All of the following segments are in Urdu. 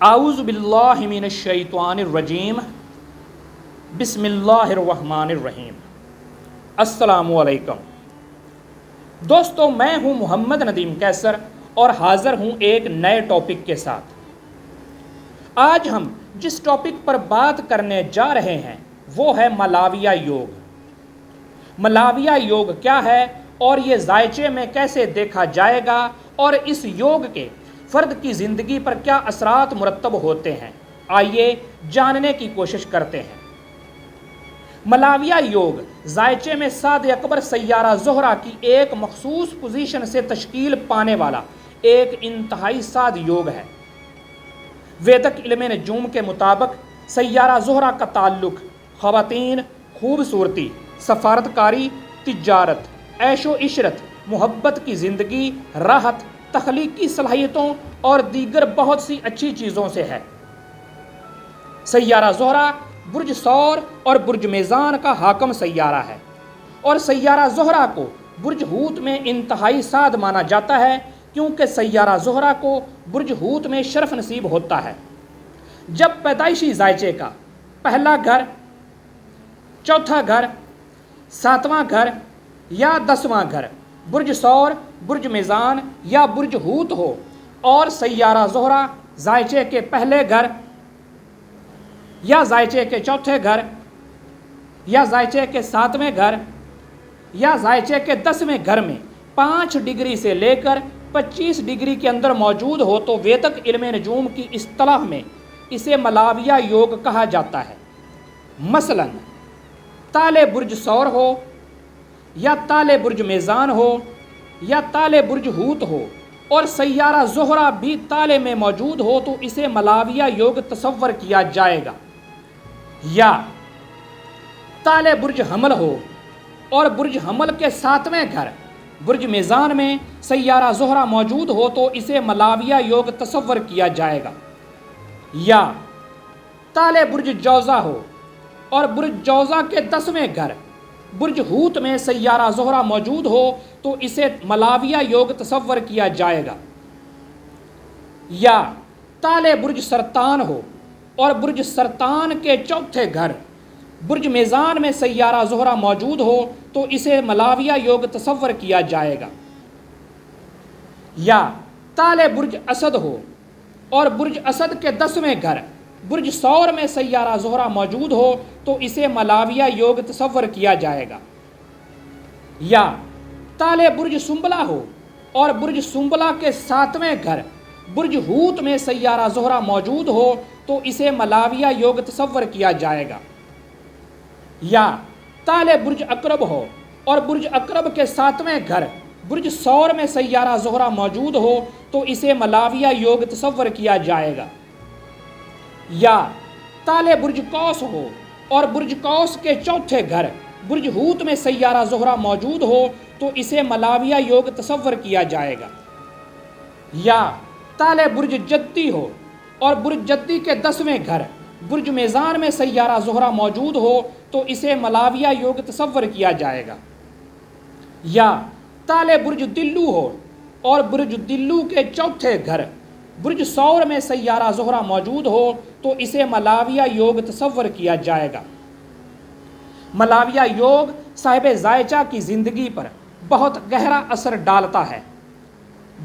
اعوذ باللہ من الشیطان الرجیم بسم اللہ الرحمن الرحیم۔ السلام علیکم دوستو، میں ہوں محمد ندیم کیسر اور حاضر ہوں ایک نئے ٹاپک کے ساتھ۔ آج ہم جس ٹاپک پر بات کرنے جا رہے ہیں وہ ہے ملاویہ یوگ۔ ملاویہ یوگ کیا ہے اور یہ ذائچے میں کیسے دیکھا جائے گا اور اس یوگ کے فرد کی زندگی پر کیا اثرات مرتب ہوتے ہیں، آئیے جاننے کی کوشش کرتے ہیں۔ ملاویہ یوگ ذائچے میں ساد اکبر سیارہ زہرہ کی ایک مخصوص پوزیشن سے تشکیل پانے والا ایک انتہائی ساد یوگ ہے۔ ویدک علم نجوم کے مطابق سیارہ زہرہ کا تعلق خواتین، خوبصورتی، سفارتکاری، تجارت، عیش و عشرت، محبت کی زندگی، راحت، تخلیقی صلاحیتوں اور دیگر بہت سی اچھی چیزوں سے ہے۔ سیارہ زہرہ برج ثور اور برج میزان کا حاکم سیارہ ہے اور سیارہ زہرہ کو برج حوت میں انتہائی سعد مانا جاتا ہے کیونکہ سیارہ زہرہ کو برج حوت میں شرف نصیب ہوتا ہے۔ جب پیدائشی ذائچے کا پہلا گھر، چوتھا گھر، ساتواں گھر یا 10واں گھر برج ثور، برج میزان یا برج حوت ہو اور سیارہ زہرہ ذائچے کے پہلے گھر یا ذائچے کے چوتھے گھر یا ذائچے کے 7ویں گھر یا ذائچے کے 10ویں گھر میں 5 ڈگری سے لے کر 25 ڈگری کے اندر موجود ہو تو ویدک علم نجوم کی اصطلاح میں اسے ملاویہ یوگ کہا جاتا ہے۔ مثلا تالے برج ثور ہو یا تالے برج میزان ہو یا تالے برج حوت ہو اور سیارہ زہرہ بھی تالے میں موجود ہو تو اسے ملاویہ یوگ تصور کیا جائے گا۔ یا تالے برج حمل ہو اور برج حمل کے 7ویں گھر برج میزان میں سیارہ زہرہ موجود ہو تو اسے ملاویہ یوگ تصور کیا جائے گا۔ یا تالے برج جوزہ ہو اور برج جوزہ کے 10ویں گھر برج حوت میں سیارہ زہرہ موجود ہو تو اسے ملاویہ یوگ تصور کیا جائے گا۔ یا تالے برج سرطان ہو اور برج سرطان کے 4تھے گھر برج میزان میں سیارہ زہرہ موجود ہو تو اسے ملاویہ یوگ تصور کیا جائے گا۔ یا تالے برج اسد ہو اور برج اسد کے 10ویں گھر برج ثور میں سیارہ زہرہ موجود ہو تو اسے ملاویہ یوگ تصور کیا جائے گا۔ یا تالے برج سنبلہ ہو اور برج سنبلہ کے 7ویں گھر برج حوت میں سیارہ زہرہ موجود ہو تو اسے ملاویہ یوگ تصور کیا جائے گا۔ یا تالے برج عقرب ہو اور برج عقرب کے 7ویں گھر برج ثور میں سیارہ زہرہ موجود ہو تو اسے ملاویہ یوگ تصور کیا جائے گا۔ یا تالے برج قوس ہو اور برج قوس کے 4تھے گھر برج حوت میں سیارہ زہرہ موجود ہو تو اسے ملاویہ یوگ تصور کیا جائے گا۔ یا تالے برج جدی ہو اور برج جدی کے 10ویں گھر برج میزان میں سیارہ زہرہ موجود ہو تو اسے ملاویہ یوگ تصور کیا جائے گا۔ یا تالے برج دلو ہو اور برج دلو کے 4تھے گھر برج ثور میں سیارہ زہرہ موجود ہو تو اسے ملاویہ یوگ تصور کیا جائے گا۔ ملاویہ یوگ صاحب ذائچہ کی زندگی پر بہت گہرا اثر ڈالتا ہے،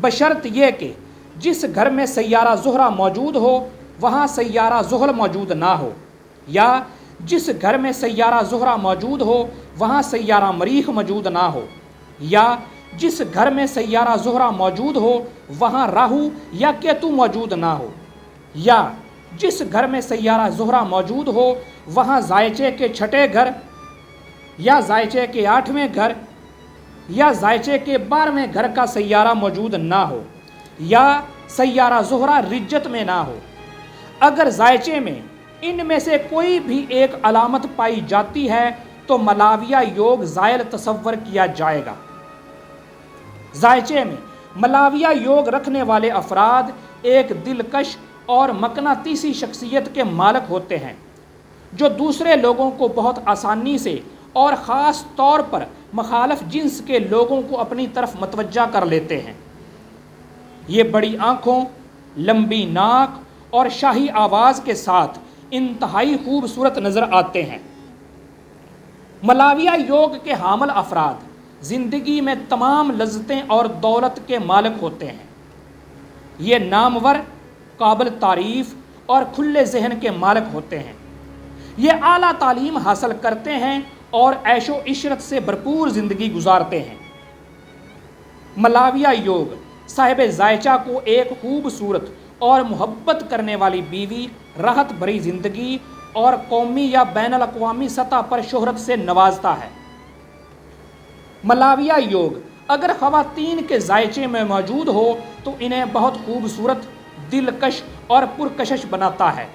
بشرط یہ کہ جس گھر میں سیارہ زہرہ موجود ہو وہاں سیارہ زحل موجود نہ ہو، یا جس گھر میں سیارہ زہرہ موجود ہو وہاں سیارہ مریخ موجود نہ ہو، یا جس گھر میں سیارہ زہرہ موجود ہو وہاں راہو یا کیتو موجود نہ ہو، یا جس گھر میں سیارہ زہرہ موجود ہو وہاں ذائچے کے 6ٹھے گھر یا ذائچے کے 8ویں گھر یا ذائچے کے 12ویں گھر کا سیارہ موجود نہ ہو، یا سیارہ زہرہ رجت میں نہ ہو۔ اگر ذائچے میں ان میں سے کوئی بھی ایک علامت پائی جاتی ہے تو ملاویہ یوگ زائل تصور کیا جائے گا۔ ذائچے میں ملاویہ یوگ رکھنے والے افراد ایک دلکش اور مقناطیسی شخصیت کے مالک ہوتے ہیں جو دوسرے لوگوں کو بہت آسانی سے اور خاص طور پر مخالف جنس کے لوگوں کو اپنی طرف متوجہ کر لیتے ہیں۔ یہ بڑی آنکھوں، لمبی ناک اور شاہی آواز کے ساتھ انتہائی خوبصورت نظر آتے ہیں۔ ملاویہ یوگ کے حامل افراد زندگی میں تمام لذتیں اور دولت کے مالک ہوتے ہیں۔ یہ نامور، قابل تعریف اور کھلے ذہن کے مالک ہوتے ہیں۔ یہ اعلیٰ تعلیم حاصل کرتے ہیں اور عیش و عشرت سے بھرپور زندگی گزارتے ہیں۔ ملاویہ یوگ صاحب ذائچہ کو ایک خوبصورت اور محبت کرنے والی بیوی، راحت بھری زندگی اور قومی یا بین الاقوامی سطح پر شہرت سے نوازتا ہے۔ ملاویہ یوگ اگر خواتین کے ذائچے میں موجود ہو تو انہیں بہت خوبصورت، دلکش اور پرکشش بناتا ہے۔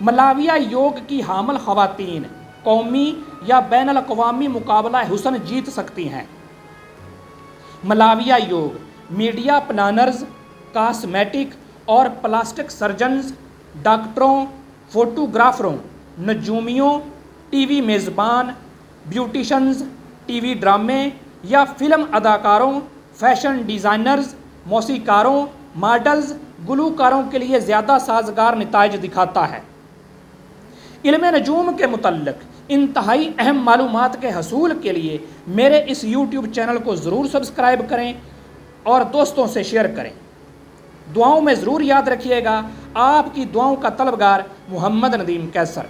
ملاویہ یوگ کی حامل خواتین قومی یا بین الاقوامی مقابلہ حسن جیت سکتی ہیں۔ ملاویہ یوگ میڈیا پلانرز، کاسمیٹک اور پلاسٹک سرجنز، ڈاکٹروں، فوٹوگرافروں، نجومیوں، ٹی وی میزبان، بیوٹیشنز، ٹی وی ڈرامے یا فلم اداکاروں، فیشن ڈیزائنرز، موسیقاروں، ماڈلز، گلوکاروں کے لیے زیادہ سازگار نتائج دکھاتا ہے۔ علم نجوم کے متعلق انتہائی اہم معلومات کے حصول کے لیے میرے اس یوٹیوب چینل کو ضرور سبسکرائب کریں اور دوستوں سے شیئر کریں۔ دعاؤں میں ضرور یاد رکھیے گا۔ آپ کی دعاؤں کا طلبگار محمد ندیم قیصر۔